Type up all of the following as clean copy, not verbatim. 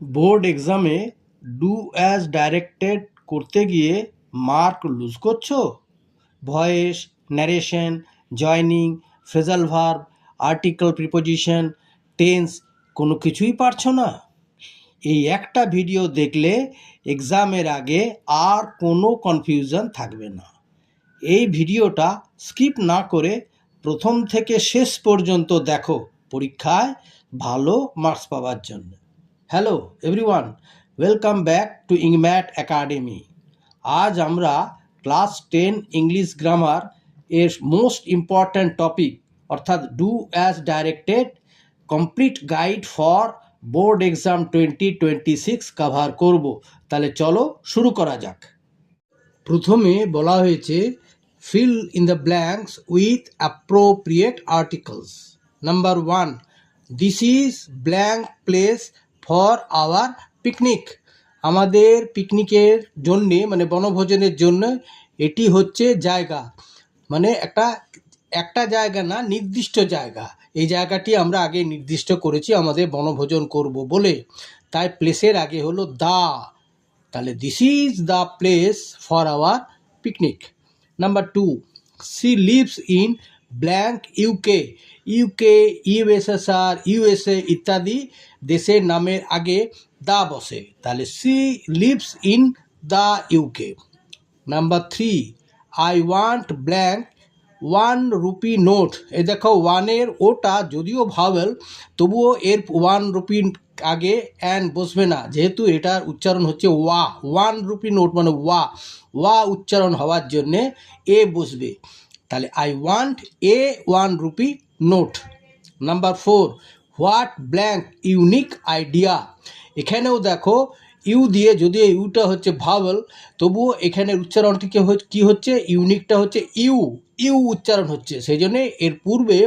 Board এক্সামে do as directed করতে গিয়ে মার্ক লুজ করছো? Voice, narration, joining, phrasal verb, article, preposition, tense কোনো কিছুই পারছো না? এই একটা ভিডিও দেখলে এক্সামের আগে আর কোনো কনফিউশন থাকবে না। এই ভিডিওটা স্কিপ না করে প্রথম থেকে শেষ পর্যন্ত দেখো, পরীক্ষায় ভালো মার্কস পাওয়ার জন্য। Hello everyone, welcome back to Engmat academy. আজ আমরা ক্লাস 10 ইংলিশ গ্রামার এর মোস্ট ইম্পর্ট্যান্ট টপিক অর্থাৎ do as directed complete guide for board exam 2026 cover করব। তাহলে চলো শুরু করা যাক। প্রথমে বলা হয়েছে fill in the blanks with appropriate articles. Number 1, this is blank place for our picnic. আমাদের পিকনিকের জন্যে মানে বনভোজনের জন্য এটি হচ্ছে জায়গা, মানে একটা জায়গা না, নির্দিষ্ট জায়গা। এই জায়গাটি আমরা আগে নির্দিষ্ট করেছি আমাদের বনভোজন করব বলে, তাই প্লেসের আগে হলো দা। তাহলে this is the place for our picnic. Number 2, she lives in blank UK. UK, USSR, USA ইত্যাদি দেশের নামের আগে দা বসে, তাহলে she lives in the UK. Number 3, I want blank 1 rupee note. এই দেখো, ওয়ানের ওটা যদিও ভাওয়েল, তবুও এর 1 রুপি আগে অ্যান্ড বসবে না, যেহেতু এটার উচ্চারণ হচ্ছে ওয়া। 1 রুপি নোট মানে ওয়া উচ্চারণ হওয়ার জন্যে এ বসবে, তাহলে I want a 1 rupee note. Number 4, what blank unique idea. এখানেও দেখো ইউ দিয়ে, যদিও ইউটা হচ্ছে ভাওয়েল, তবুও এখানের উচ্চারণটি কি হচ্ছে, ইউনিকটা হচ্ছে ইউ উচ্চারণ হচ্ছে, সেই জন্যে এর পূর্বে,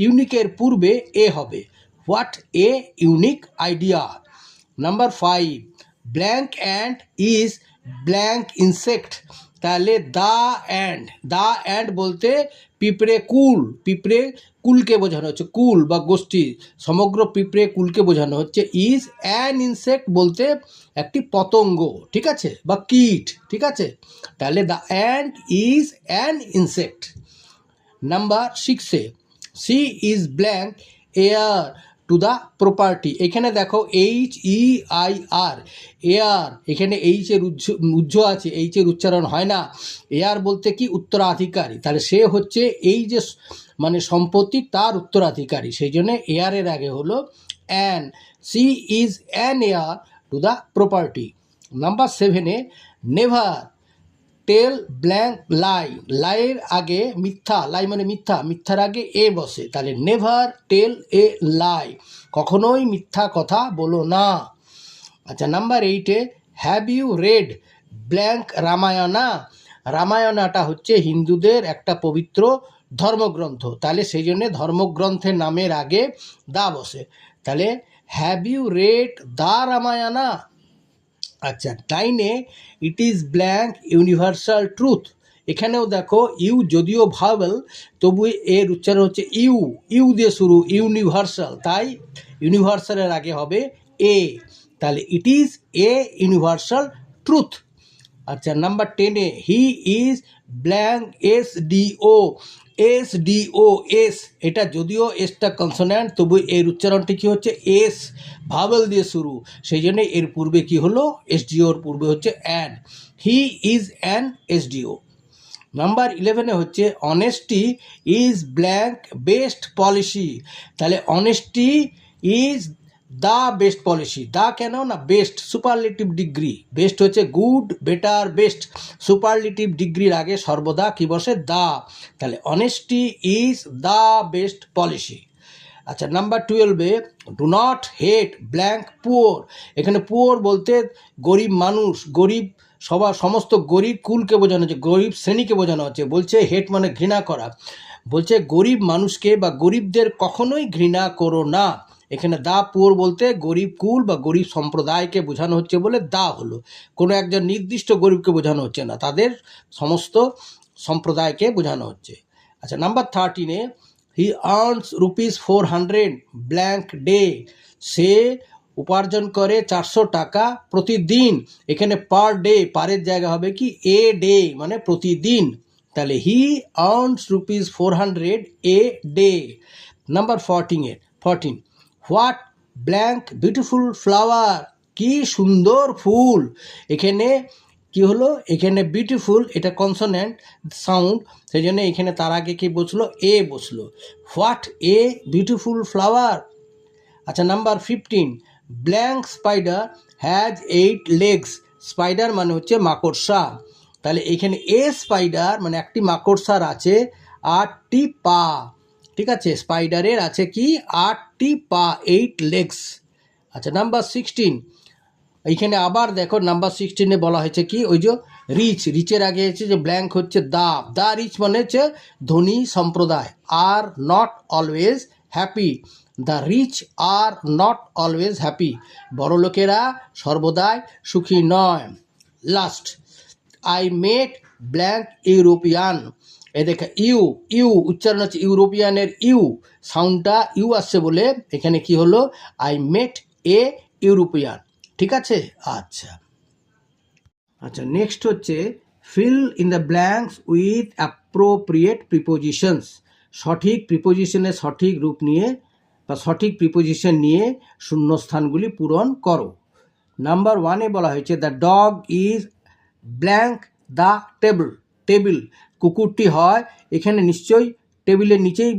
ইউনিকের পূর্বে এ হবে। What a unique idea. Number 5, blank and is blank insect. তাহলে দ্য অ্যান্ড বলতে পিঁপড়ে কুলকে বোঝানো হচ্ছে, কুল বা গোষ্ঠী, সমগ্র পিঁপড়ে কুলকে বোঝানো হচ্ছে। ইজ অ্যান ইনসেক্ট বলতে একটি পতঙ্গ, ঠিক আছে, বা কীট, ঠিক আছে। তাহলে the ant is an insect. Number 6, she is blank heir to the property. এখানে দেখো HEIR, এয়ার, এখানে এইচের উজ্জ আছে, এইচের উচ্চারণ হয় না। এয়ার বলতে কি, উত্তরাধিকারী, তাহলে সে হচ্ছে এই যে মানে সম্পত্তি তার উত্তরাধিকারী, সেই জন্য এয়ারের আগে হলো an. She is an heir to the property. Number 7, never tell blank lie. লাইয়ের আগে মিথ্যা, লাই মানে মিথ্যা, মিথ্যার আগে এ বসে, তাহলে নেভার টেল এ লাই, কখনোই মিথ্যা কথা বলো না। আচ্ছা, number 8, have you read blank Ramayana. রামায়ণাটা হচ্ছে হিন্দুদের একটা পবিত্র ধর্মগ্রন্থ, তাহলে সেই জন্যে ধর্মগ্রন্থের নামের আগে দা বসে, তাহলে have you read the Ramayana. আচ্ছা, 9, it is blank universal truth. এখানেও দেখো ইউ যদিও ভাওয়েল, তবু এর উচ্চারণ হচ্ছে ইউ দিয়ে শুরু, ইউনিভার্সাল, তাই ইউনিভার্সালের আগে হবে এ, তাহলে it is a universal truth. আচ্ছা, number 10, he is blank S, এটা যদিও এসটা কনসোন্যান্ট, তবু এর উচ্চারণটি কি হচ্ছে, এস ভাওয়েল দিয়ে শুরু, সেই জন্য এর পূর্বে কি হলো, এসডিওর পূর্বে হচ্ছে an. He is an SDO. Number 11 হচ্ছে honesty is blank best policy. তাহলে honesty is the best policy. The কেন না, বেস্ট, সুপারলেটিভ ডিগ্রি, বেস্ট হচ্ছে গুড, বেটার, বেস্ট, সুপারলেটিভ ডিগ্রির আগে সর্বদা কি বসে, দ্য, তাহলে honesty is the best policy. আচ্ছা, number 12, do not hate blank poor. এখানে পুয়ার বলতে গরিব মানুষ, গরিব সমস্ত গরিব কুলকে বোঝানো হচ্ছে, গরিব শ্রেণীকে বোঝানো হচ্ছে। বলছে হেট মানে ঘৃণা করা, বলছে গরিব মানুষকে বা গরিবদের কখনোই ঘৃণা করো না। এখানে দা পুয়ার বলতে গরিব কুল বা গরিব সম্প্রদায়কে বোঝানো হচ্ছে বলে দা হলো, কোনো একজন নির্দিষ্ট গরিবকে বোঝানো হচ্ছে না, তাদের সমস্ত সম্প্রদায়কে বোঝানো হচ্ছে। আচ্ছা, number 13, he earns rupees 400 blank day. সে উপার্জন করে 400 টাকা প্রতিদিন। এখানে পার ডে, পারের জায়গা হবে কি এ ডে, মানে প্রতিদিন। তাহলে হি earns ₹400 a day. Number 14 what blank beautiful flower, কি সুন্দর ফুল। এখানে কি হলো, এখানে বিউটিফুল এটা কনসোনেন্ট সাউন্ড, সেই জন্য এখানে তার আগে কি বসলো, এ বসলো। What a beautiful flower. আচ্ছা number 15 blank spider has 8 legs. Spider মানে হচ্ছে মাকড়সা, তাহলে এখানে এ স্পাইডার মানে একটি মাকড়সার আছে 8টি পা। ঠিক আছে, স্পাইডারের আছে কি 8টি পা, 8 লেগস। আচ্ছা নাম্বার 16 এইখানে আবার দেখো নাম্বার 16-এ বলা হয়েছে কি ওই যে রিচের আগে হচ্ছে যে ব্ল্যাঙ্ক হচ্ছে দা রিচ মানে হচ্ছে ধনী সম্প্রদায়, are not always happy. The rich are not always happy, বড় লোকেরা সর্বদাই সুখী নয়। Last I met blank European. A দেখে ইউ উচ্চারণ হচ্ছে ইউরোপিয়ানের ইউ, সাউন্ডটা ইউ আসছে বলে এখানে কি হলো আই মেট এ ইউরোপিয়ান। ঠিক আছে, আচ্ছা আচ্ছা নেক্সট হচ্ছে feel in the blanks with appropriate prepositions. সঠিক প্রিপোজিশনের সঠিক রূপ নিয়ে বা সঠিক প্রিপোজিশন নিয়ে শূন্যস্থানগুলি পূরণ করো। নাম্বার 1-এ বলা হয়েছে the dog is blank the table. কুকুরটি হয়, এখানে নিশ্চয়ই টেবিলের নিচেই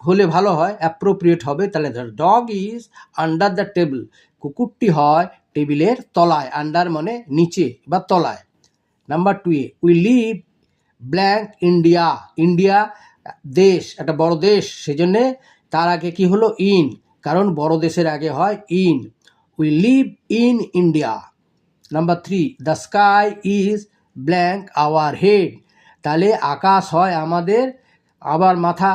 হলে ভালো হয়, অ্যাপ্রোপ্রিয়েট হবে, তাহলে the dog is under the table. কুকুরটি হয় টেবিলের তলায়, আন্ডার মানে নিচে বা তলায়। নাম্বার 2-এ উই লিভ ব্ল্যাঙ্ক ইন্ডিয়া দেশ, একটা বড় দেশ, সেজন্যে তার আগে কি হলো ইন, কারণ বড় দেশের আগে হয় in. We live in India. Number 3 the sky is blank our head, তাহলে আকাশ হয় আমাদের, আবার মাথা,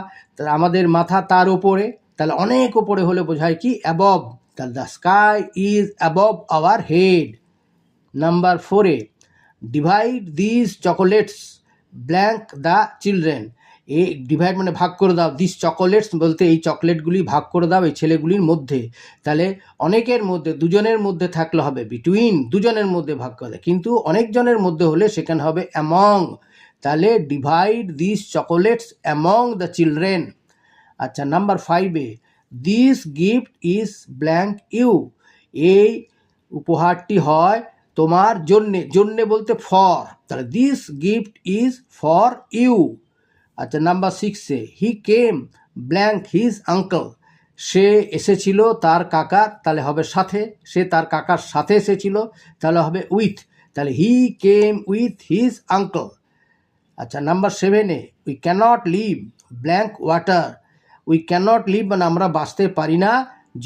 আমাদের মাথা তার উপরে, তাহলে অনেক উপরে হলে বোঝায় কি অ্যাবভ, তাহলে the sky is above our head. Number 4-এ divide this chocolates blank the children. এই ডিভাইড মানে ভাগ করে দাও, দিস চকোলেটস বলতে এই চকলেটগুলি ভাগ করে দাও এই ছেলেগুলির মধ্যে, তাহলে অনেকের মধ্যে, দুজনের মধ্যে থাকলে হবে বিটুইন, দুজনের মধ্যে ভাগ করে দেয়, কিন্তু অনেকজনের মধ্যে হলে সেখানে হবে অ্যামং, তাহলে divide this chocolates among the children. আচ্ছা নাম্বার 5-এ this gift is blank you, এই উপহারটি হয় তোমার জন্যে বলতে ফর, তাহলে this gift is for you. আচ্ছা নাম্বার 6-এ he came blank his uncle, সে এসেছিল তার কাকার, তাহলে হবে সাথে, সে তার কাকার সাথে এসেছিল, তাহলে হবে উইথ, তাহলে he came with his uncle. আচ্ছা নাম্বার 7-এ we cannot live blank water, we cannot live মানে আমরা বাঁচতে পারি না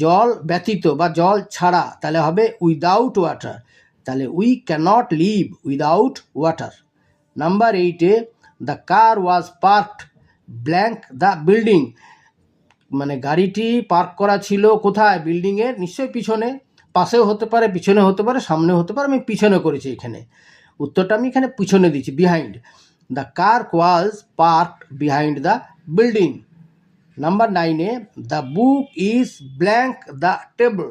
জল ব্যতীত বা জল ছাড়া, তাহলে হবে উইদাউট ওয়াটার, তাহলে we cannot live without water. Number 8-এ the car was parked blank the building, মানে গাড়িটি পার্ক করা ছিল কোথায়, বিল্ডিংয়ের নিশ্চয়ই পিছনে, পাশেও হতে পারে, পিছনে হতে পারে, সামনে হতে পারে, আমি পিছনে করেছি এখানে, উত্তরটা আমি এখানে পিছনে দিচ্ছি, behind. The car was parked behind the building. Number 9-এ the book is blank the table,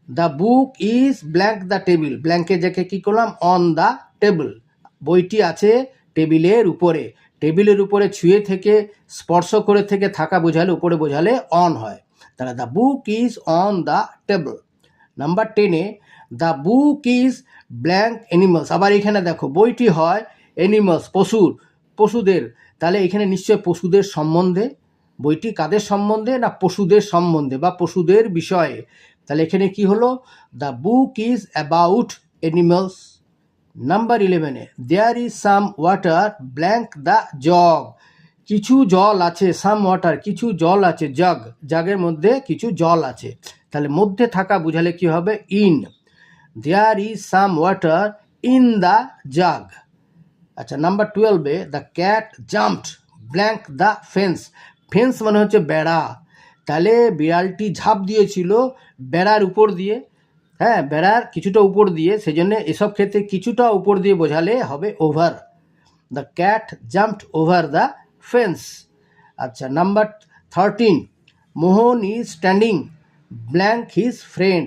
the book is blank the table, ব্ল্যাঙ্কের জায়গায় কী করলাম অন দ্য টেবিল, বইটি আছে টেবিলের উপরে, টেবিলের উপরে ছুঁয়ে থেকে স্পর্শ করে থেকে থাকা বোঝালে, উপরে বোঝালে অন হয়, তাহলে the book is on the table. Number 10-এ the book is blank animals, আবার এখানে দেখো বইটি হয় অ্যানিমালস পশুদের, তাহলে এখানে নিশ্চয় পশুদের সম্বন্ধে, বইটি কাদের সম্বন্ধে না পশুদের সম্বন্ধে বা পশুদের বিষয়ে, তাহলে এখানে কি হলো the book is about animals. Number 11-এ there is some water blank the jug, কিছু জল আছে, সাম ওয়াটার কিছু জল আছে, জাগের মধ্যে কিছু জল আছে, তাহলে মধ্যে থাকা বোঝালে কি হবে in, there is some water in the jug. আচ্ছা নাম্বার 12-এ the cat jumped blank the fence মানে হচ্ছে বেড়া, তাহলে বিড়ালটি ঝাঁপ দিয়েছিল বেড়ার উপর দিয়ে, হ্যাঁ বেড়ার কিছুটা উপর দিয়ে, সেজন্য এসব ক্ষেত্রে কিছুটা উপর দিয়ে বোঝালে হবে over, the cat jumped over the fence. আচ্ছা number 13 Mohan is standing blank his friend,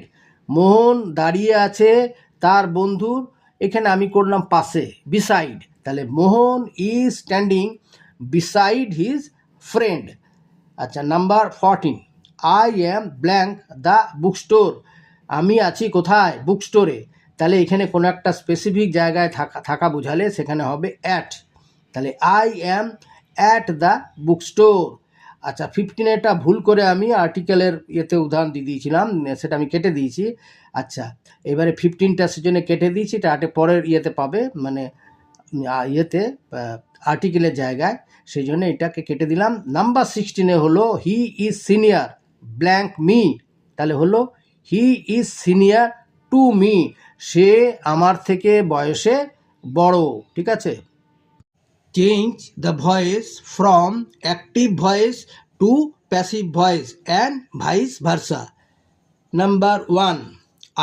Mohan দাঁড়িয়ে আছে তার বন্ধুর, এখানে আমি করলাম পাশে, বিসাইড, তাহলে Mohan is standing beside his friend. আচ্ছা, number 14, I am blank the book store, আমি আছি কোথায়, বুক স্টোরে, তাহলে এখানে কোনো একটা স্পেসিফিক জায়গায় থাকা বোঝালে সেখানে হবে অ্যাট, তাহলে I am at the book store. আচ্ছা, 15 ভুল করে আমি আর্টিকেলের ইয়েতে উদাহরণ দিয়ে দিয়েছিলাম, সেটা আমি কেটে দিয়েছি। আচ্ছা, এবারে 15টা সেজন্য কেটে দিয়েছি, এটা পরের ইয়েতে পাবে, মানে ইয়েতে আর্টিকেলের জায়গায়, সেই জন্য এটাকে কেটে দিলাম। নাম্বার 16 হলো he is senior blank me, তাহলে হলো he is senior to me, সে আমার থেকে বয়সে বড়, ঠিক আছে। Change the voice from active voice to passive voice and vice versa. Number 1,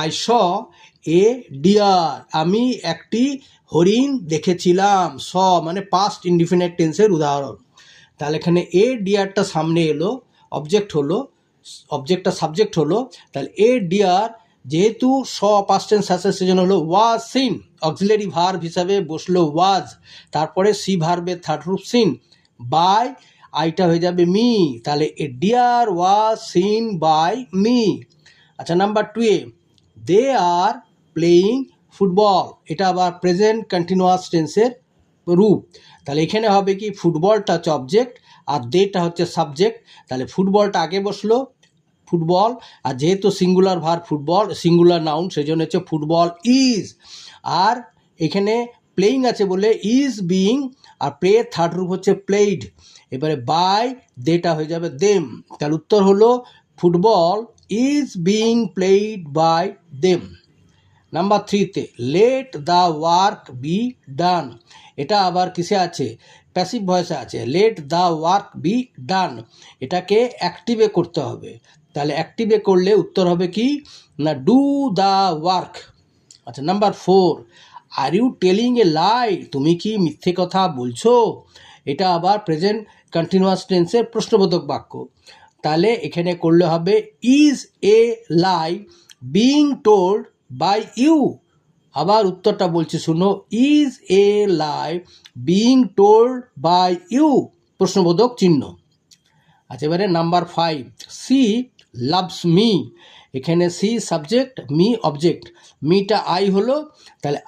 I saw a deer, আমি একটি হরিণ দেখেছিলাম। স মানে পাস্ট ইনডিফিনিট টেন্সের উদাহরণ, তাহলে এখানে এ ডিয়ারটা সামনে এলো, অবজেক্ট হলো, অবজেক্টটা সাবজেক্ট হলো, তাহলে এ ডিয়ার যেহেতু স পাস্ট টেন্স আছে সেজন্য হলো ওয়াজ সিন, অক্সিলারি ভার্ব হিসাবে বসলো ওয়াজ, তারপরে সি ভার্বের থার্ড রূপ সিন, বাই আইটা হয়ে যাবে মি, তাহলে a deer was seen by me. আচ্ছা, number 2, they are playing football, এটা আবার প্রেজেন্ট কন্টিনিউয়াস টেন্সের রূপ, তাহলে এখানে হবে কি ফুটবলটা হচ্ছে অবজেক্ট আর দেটা হচ্ছে সাবজেক্ট, তাহলে ফুটবলটা আগে বসলো ফুটবল, আর যেহেতু singular verb football, singular noun, সেই জন্য হচ্ছে ফুটবল ইজ, আর এখানে প্লেয়িং আছে বলে ইজ বিইং, আর প্লে থার্ড রূপ হচ্ছে প্লেইড, এবারে বাই দেটা হয়ে যাবে দেম, তার উত্তর হলো football is being played by them. Number 3তে let the work be done, এটা আবার কিসে আছে, প্যাসিভ ভয়েসে আছে, let the work be done, এটাকে অ্যাক্টিভে করতে হবে, তাহলে অ্যাক্টিভে করলে উত্তর হবে কি না ডু দ্য ওয়ার্ক। আচ্ছা, number 4, are you telling a lie, তুমি কি মিথ্যে কথা বলছো, এটা আবার প্রেজেন্ট কন্টিনিউয়াস টেন্সের প্রশ্নবোধক বাক্য, তাহলে এখানে করলে হবে is a lie being told by you, আবার উত্তরটা বলছি শুনো, is a lie being told by you, প্রশ্নবোধক চিহ্ন। আচ্ছা, এবারে নাম্বার 5, সি লাভস মি, এখানে সি সাবজেক্ট, মি অবজেক্ট, মিটা আই হলো, তাহলে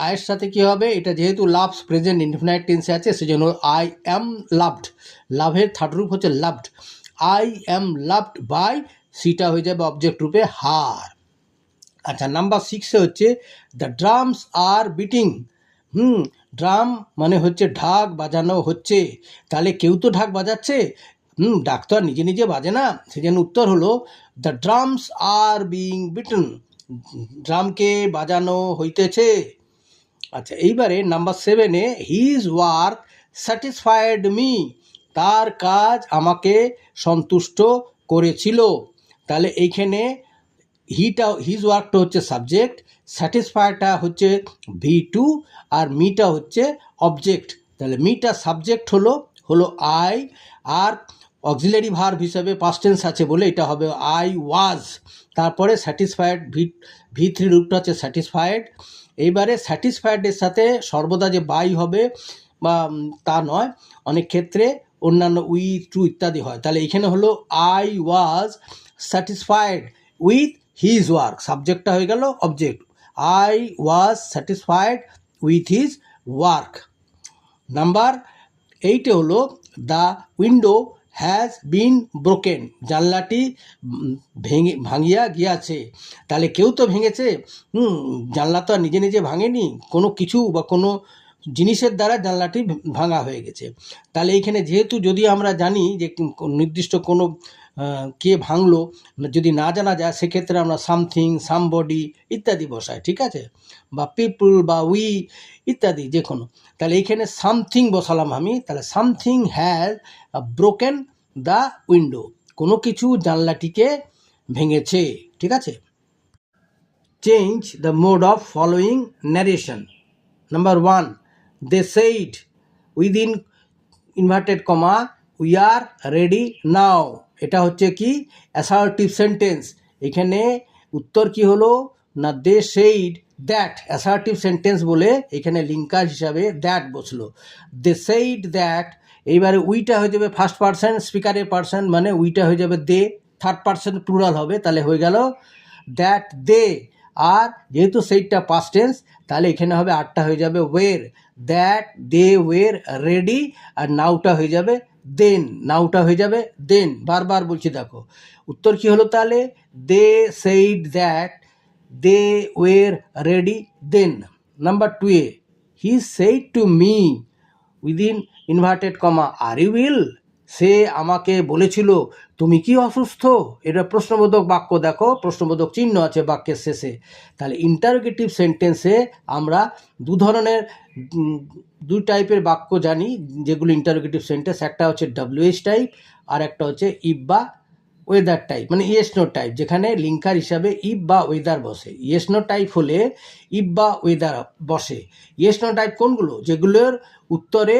আয়ের সাথে কি হবে, এটা যেহেতু লাভস প্রেজেন্ট ইনডিফিনাইট টেন্সে আছে সেজন্য আই অ্যাম লাভড, লাভের থার্ড রূপ হচ্ছে loved, I am loved by, সিটা হয়ে যাবে অবজেক্ট রূপে হার। আচ্ছা, নাম্বার 6 হচ্ছে the drums are beating, drum মানে হচ্ছে ঢাক বাজানো হচ্ছে, তাহলে কেউ তো ঢাক বাজাচ্ছে, ডাক্তার নিজে নিজে বাজে না, সেজন্য উত্তর হলো the drums are being beaten, ড্রামকে বাজানো হইতেছে। আচ্ছা, এইবারে নাম্বার 7-এ হিজ ওয়ার্ক স্যাটিসফাইড মি, তার কাজ আমাকে সন্তুষ্ট করেছিল, তাহলে এইখানে হিজ ওয়ার্কটা হচ্ছে সাবজেক্ট, স্যাটিসফাইডটা হচ্ছে V2, আর মিটা হচ্ছে অবজেক্ট, তাহলে মিটা সাবজেক্ট হলো আই, আর অক্সিলারি ভার্ব হিসাবে পাস্ট টেন্স আছে বলে এটা হবে আই ওয়াজ, তারপরে স্যাটিসফাইড V3 রূপটা হচ্ছে স্যাটিসফাইড। এইবারে স্যাটিসফাইডের সাথে সর্বদা যে বাই হবে বা তা নয়, অনেক ক্ষেত্রে অন্যান্য উইথ টু ইত্যাদি হয়, তাহলে এখানে হলো I was satisfied with his work, সাবজেক্টটা হয়ে গেল object, I was satisfied with his work. Number 8 হলো the window has been broken, জানলাটি ভাঙিয়া গিয়াছে, তাহলে কেউ তো ভেঙেছে, জানলা তো আর নিজে নিজে ভাঙেনি, কোনো কিছু বা কোনো জিনিসের দ্বারা জানলাটি ভাঙা হয়ে গেছে, তাহলে এইখানে যেহেতু যদি আমরা জানি যে নির্দিষ্ট কোনো কে ভাঙলো, যদি না জানা যায় সেক্ষেত্রে আমরা সামথিং, সামবডি ইত্যাদি বসাই, ঠিক আছে, বা পিপল বা উই ইত্যাদি যে কোনো, তাহলে এইখানে সামথিং বসালাম আমি, তাহলে something has broken the window, কোনো কিছু জানলাটিকে ভেঙেছে, ঠিক আছে। Change the mode of following narration. Number 1, they said within inverted comma we are ready now, এটা হচ্ছে কি অ্যাসার্টিভ সেন্টেন্স, এখানে উত্তর কি হলো না, they said that, assertive sentence বলে এখানে লিঙ্কার হিসাবে দ্যাট বসলো। দে সেইড দ্যাট, এইবারে উইটা হয়ে যাবে ফার্স্ট পার্সন, স্পিকারের পার্সন, মানে উইটা হয়ে যাবে দে, থার্ড পার্সন প্লুরাল হবে, তাহলে হয়ে গেল দ্যাট দে। আর যেহেতু সেইটা পাস্ট টেন্স, তাহলে এখানে হবে আটটা হয়ে যাবে ওয়ের, দ্যাট দে ওয়ের রেডি, আর নাউটা হয়ে যাবে দেন, নাউটা হয়ে যাবে দেন। বারবার বলছি দেখো, উত্তর কি হলো তাহলে, they said that they were ready then. Number 2 এ, he said to me within inverted comma are you ill, সে আমাকে বলেছিল তুমি কি অসুস্থ। এটা প্রশ্নবোধক বাক্য, দেখো প্রশ্নবোধক চিহ্ন আছে বাক্যের শেষে। তাহলে ইন্টারোগেটিভ সেন্টেন্সে আমরা দুই টাইপের বাক্য জানি যেগুলো ইন্টারোগেটিভ সেন্টেন্স, একটা হচ্ছে WH টাইপ আর একটা হচ্ছে ইফ বা ওয়েদার টাইপ, মানে ইয়েস নো টাইপ, যেখানে লিঙ্কার হিসাবে ইফ বা ওয়েদার বসে। ইয়েস নো টাইপ হলে ইফ বা ওয়েদার বসে। ইয়েস নো টাইপ কোনগুলো, যেগুলোর উত্তরে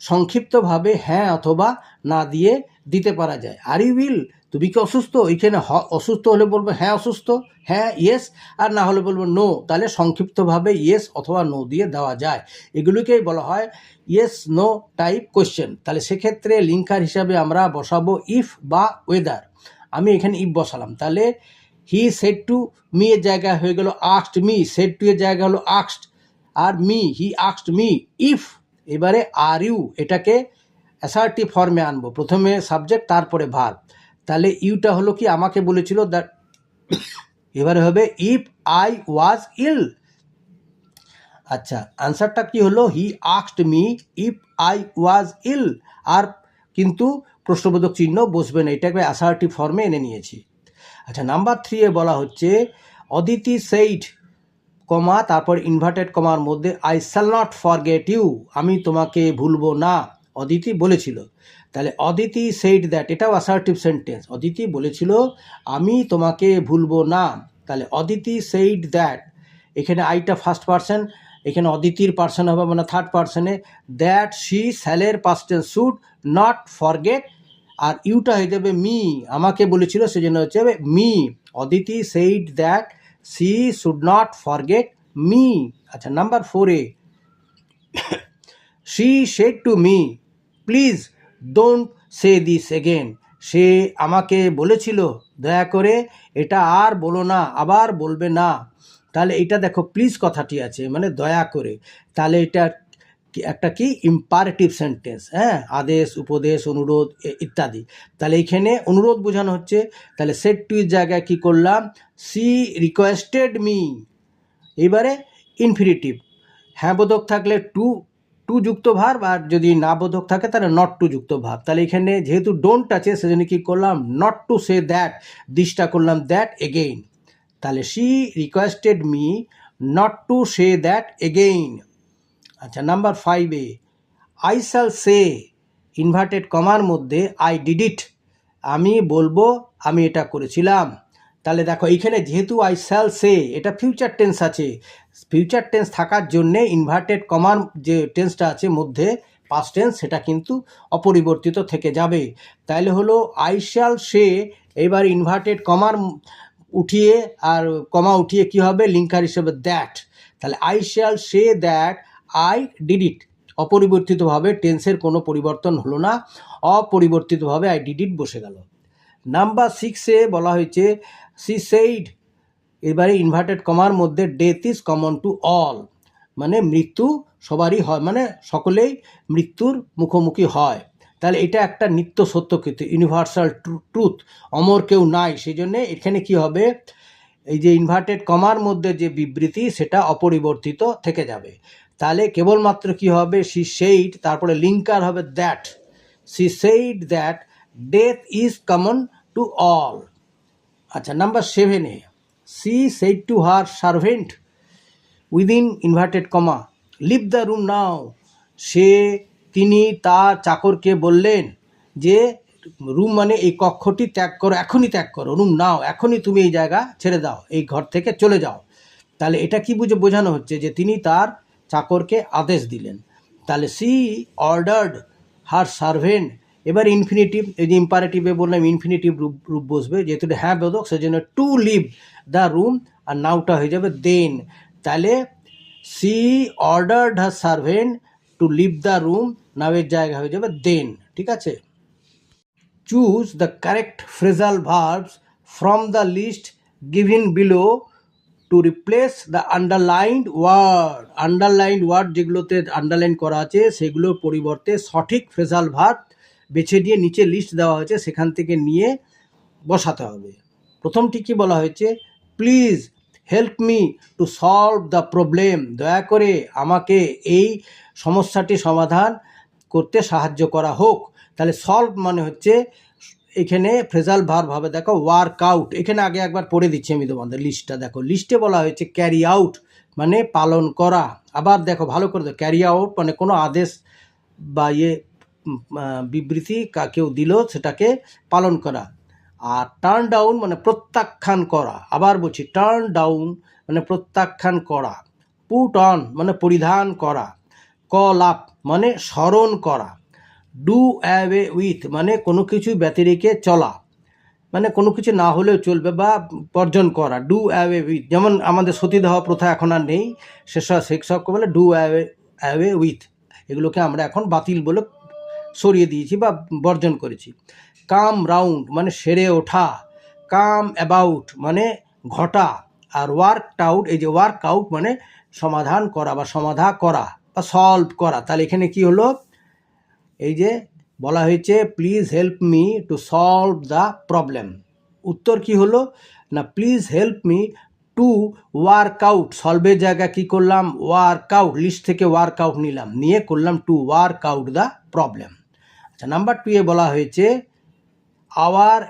সংক্ষিপ্তভাবে হ্যাঁ অথবা না দিয়ে দিতে পারা যায়। আর ইউ উইল, তুমি কি অসুস্থ, এইখানে অসুস্থ হলে বলবো হ্যাঁ অসুস্থ, হ্যাঁ ইয়েস, আর না হলে বলবো নো, তাহলে সংক্ষিপ্তভাবে ইয়েস অথবা নো দিয়ে দেওয়া যায়। এগুলোকেই বলা হয় ইয়েস নো টাইপ কোয়েশ্চেন। তাহলে সেক্ষেত্রে লিঙ্কার হিসাবে আমরা বসাবো ইফ বা ওয়েদার। আমি এখানে ইফ বসালাম, তাহলে হি সেড টু মি এর জায়গায় হয়ে গেল আস্কড মি, সেড টু এর জায়গা হলো আস্কড, আর me he asked me if. এবারে আর ইউ, এটাকে অ্যাসার্টিভ ফর্মে আনবো, প্রথমে সাবজেক্ট তারপরে ভার্ব। তাহলে ইউটা হলো কি, আমাকে বলেছিল, দ্যাট এবারে হবে ইফ আই ওয়াজ ইল। আচ্ছা, আনসারটা কি হলো, he asked me if I was ill, আর কিন্তু প্রশ্নবোধক চিহ্ন বসবে না, এটাকে অ্যাসার্টিভ ফর্মে এনে নিয়েছি। আচ্ছা, নাম্বার 3 এ বলা হচ্ছে অদিতি সেইড কমা তারপর ইনভার্টেড কমার মধ্যে I shall not forget you, আমি তোমাকে ভুলবো না, অদিতি বলেছিল। তাহলে অদিতি সেইড দ্যাট, এটাও অ্যাসার্টিভ সেন্টেন্স, অদিতি বলেছিল আমি তোমাকে ভুলবো না। তাহলে অদিতি সেইড দ্যাট, এখানে আইটা ফার্স্ট পার্সন, এখানে অদিতির পার্সন হবে মানে থার্ড পার্সনে, দ্যাট শি শ্যালের past tense should not forget, আর ইউটা হয়ে যাবে মি, আমাকে বলেছিল সেজন্য হচ্ছে me. Aditi said that she should not forget me. আচ্ছা, নাম্বার 4 এ, she said to me please don't say this again, সে আমাকে বলেছিল দয়া করে এটা আর বলো না, আবার বলবে না। তাহলে এটা দেখো প্লিজ কথাটি আছে মানে দয়া করে, তাহলে এটা একটা কি ইম্পারেটিভ সেন্টেন্স, হ্যাঁ, আদেশ উপদেশ অনুরোধ ইত্যাদি। তাহলে এইখানে অনুরোধ বোঝানো হচ্ছে, তাহলে সেড টু এর জায়গায় কি করলাম, সি রিকোয়েস্টেড মি। এবারে ইনফিনিটিভ, হ্যাঁ বোধক থাকলে টু টু যুক্ত ভার্ব, আর যদি না বোধক থাকে তাহলে নট টু যুক্ত ভার্ব। তাহলে এখানে যেহেতু ডোন্ট আছে সেজন্য কি করলাম, নট টু সে দ্যাট, দিসটা করলাম দ্যাট এগেইন। তাহলে she requested me not to say that again. আচ্ছা, নাম্বার 5 এ, আই শ্যাল সে ইনভার্টেড কমার মধ্যে আই ডিড ইট, আমি বলবো আমি এটা করেছিলাম। তাহলে দেখো এইখানে যেহেতু আই শ্যাল সে, এটা ফিউচার টেন্স আছে, ফিউচার টেন্স থাকার জন্যে ইনভার্টেড কমার যে টেন্সটা আছে মধ্যে পাস্ট টেন্স, সেটা কিন্তু অপরিবর্তিত থেকে যাবে। তাহলে হলো আই শ্যাল সে, এবার ইনভার্টেড কমার উঠিয়ে আর কমা উঠিয়ে কি হবে, লিঙ্কার হিসেবে দ্যাট। তাহলে I shall say that I did it, অপরিবর্তিতভাবে টেন্সের কোনো পরিবর্তন হলো না, অপরিবর্তিতভাবে আই ডিড ইট বসে গেল। নাম্বার 6 এ বলা হয়েছে সি সেইড, এবারে ইনভার্টেড কমার মধ্যে death is common to all, মানে মৃত্যু সবারই হয়, মানে সকলেই মৃত্যুর মুখোমুখি হয়। তাহলে এটা একটা নিত্য সত্য কিন্তু ইউনিভার্সাল ট্রুথ, অমর কেউ নাই, সেই জন্যে এখানে কি হবে, এই যে ইনভার্টেড কমার মধ্যে যে বিবৃতি সেটা অপরিবর্তিত থেকে যাবে। তাহলে কেবলমাত্র কি হবে, সি সেইড তারপরে লিঙ্কার হবে that, she said that death is common to all. আচ্ছা, নাম্বার 7 এ, she said to her servant within inverted comma leave the room now, তিনি তার চাকরকে বললেন যে রুম মানে এই কক্ষটি ত্যাগ করো, এখনই ত্যাগ করো, রুম নাও, এখনই তুমি এই জায়গা ছেড়ে দাও, এই ঘর থেকে চলে যাও। তাহলে এটা কি বোঝানো হচ্ছে, যে তিনি তার চাকরকে আদেশ দিলেন। তাহলে সি অর্ডার্ড হার সার্ভেন্ট এবার ইনফিনিটিভ, এই যে ইম্পারেটিভে বললাম ইনফিনিটিভ রূপ বসবে, যেহেতু হ্যাঁ বোধক সেজন্য টু লিভ দ্য রুম, আর নাউটা হয়ে যাবে দেন। তাহলে she ordered her servant to leave the room, নাউয়ের জায়গা হয়ে যাবে দেন। ঠিক আছে, choose the correct phrasal verbs from the list given below to replace the underlined word. Underlined word যেগুলোতে আন্ডারলাইন করা আছে সেগুলোর পরিবর্তে সঠিক ফ্রেজাল ভার্ব বেছে দিয়ে নিচে লিস্ট দেওয়া হয়েছে সেখান থেকে নিয়ে বসাতে হবে। প্রথমটি কি বলা হয়েছে, please help me to solve the problem, দয়া করে আমাকে এই সমস্যাটি সমাধান করতে সাহায্য করা হোক। তাহলে সলভ মানে হচ্ছে এখানে ফ্রেজাল ভার্ব হবে, দেখো ওয়ার্ক আউট। এখানে আগে একবার পড়ে দিচ্ছি আমি তোমাদের লিস্টটা, দেখো লিস্টে বলা হয়েছে ক্যারি আউট মানে পালন করা। আবার দেখো ভালো করে দেখো, ক্যারি আউট মানে কোনো আদেশ বা বিবৃতি কেউ দিল সেটাকে পালন করা। আর টার্ন ডাউন মানে প্রত্যাখ্যান করা। আবার বলছি, টার্ন ডাউন মানে প্রত্যাখ্যান করা। পুট অন মানে পরিধান করা। কল আপ মানে স্মরণ করা। ডু অ্যাওয়ে উইথ মানে কোনো কিছু ব্যতিরেকে চলা, মানে কোনো কিছু না হলেও চলবে বা বর্জন করা। ডু অ্যাওয়ে উইথ, যেমন আমাদের সতীদাহ প্রথা এখন আর নেই, সেসবকে বলে ডু অ্যাওয়ে উইথ। এগুলোকে আমরা এখন বাতিল বলে সরিয়ে দিয়েছি বা বর্জন করেছি। কাম রাউন্ড মানে সেরে ওঠা। কাম অ্যাবাউট মানে ঘটা। আর ওয়ার্ক আউট, এই যে ওয়ার্ক আউট মানে সমাধান করা বা সমাধা করা বা সলভ করা। তাহলে এখানে কি হলো, এই যে বলা হয়েছে please help me to solve the problem, উত্তর কি হলো না please help me to work out. সলভের জায়গা কি করলাম, ওয়ার্ক আউট, লিস্ট থেকে ওয়ার্ক আউট নিলাম, নিয়ে করলাম to work out the problem. আচ্ছা, নাম্বার 2 এ বলা হয়েছে our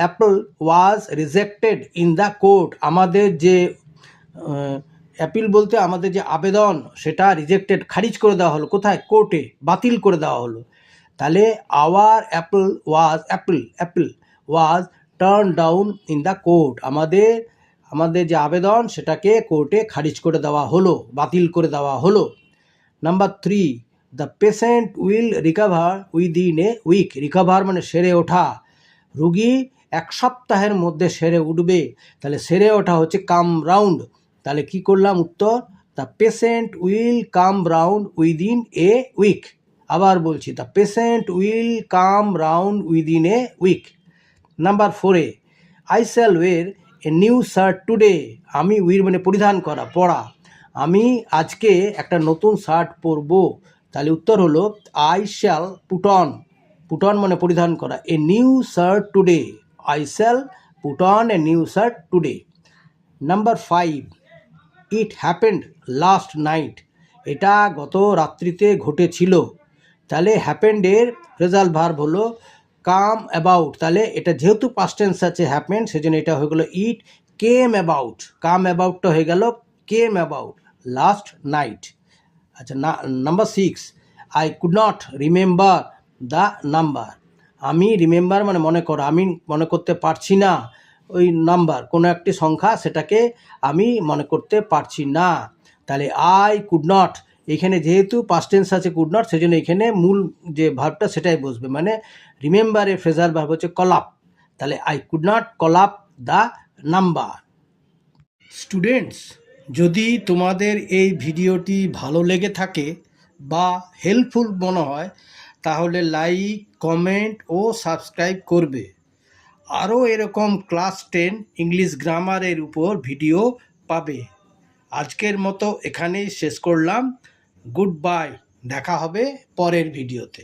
appeal was rejected in the court. আমাদের যে অ্যাপিল বলতে আমাদের যে আবেদন সেটা রিজেক্টেড, খারিজ করে দেওয়া হলো, কোথায়, কোর্টে, বাতিল করে দেওয়া হলো। তাহলে our appeal was turn down in the court, আমাদের যে আবেদন সেটাকে কোর্টে খারিজ করে দেওয়া হলো, বাতিল করে দেওয়া হলো। Number 3, the patient will recover within a week. Recover মানে সেরে ওঠা, রুগী 1 সপ্তাহের মধ্যে সেরে উঠবে। তাহলে সেরে ওঠা হচ্ছে কাম রাউন্ড। তাহলে কি করলাম উত্তর, the patient will come round within a week. আবার বলছি, the patient will come round within a week. Number 4 এ I shall wear a new shirt today. আমি উইর মানে পরিধান করা, পরা, আমি আজকে একটা নতুন শার্ট পরবো। তাহলে উত্তর হলো আই শ্যাল পুট অন মানে পরিধান করা, এ new shirt today. I shall put on a new shirt today. Number 5, it happened last night. এটা গত রাত্রিতে ঘটেছিল। তাহলে হ্যাপেন্ডের ফ্রেজাল ভার্ব হলো কাম অ্যাবাউট। তাহলে এটা যেহেতু পাস্ট টেন্স আছে হ্যাপেন্ড, সেজন্য এটা হয়ে গেল ইট কেম অ্যাবাউট। কাম অ্যাবাউটটা হয়ে গেল কেম অ্যাবাউট লাস্ট নাইট। আচ্ছা, number 6, I could not remember the number. আমি রিমেম্বার মানে মনে করা, আমি মনে করতে পারছি না ওই নাম্বার, কোনো একটি সংখ্যা, সেটাকে আমি মনে করতে পারছি না। তাহলে আই কুড নট, এখানে যেহেতু পাস্ট টেন্স আছে কুড নট, সেজন্য এখানে মূল যে ভার্বটা সেটাই বসবে, মানে রিমেম্বারের ফ্রেজাল ভার্ব হচ্ছে কল আপ। তাহলে I could not call up the number. Students, যদি তোমাদের এই ভিডিওটি ভালো লেগে থাকে বা হেল্পফুল মনে হয় তাহলে লাইক, কমেন্ট ও সাবস্ক্রাইব করবে। আরও এরকম ক্লাস 10 ইংলিশ গ্রামারের উপর ভিডিও পাবে। আজকের মতো এখানেই শেষ করলাম। গুড বাই, দেখা হবে পরের ভিডিওতে।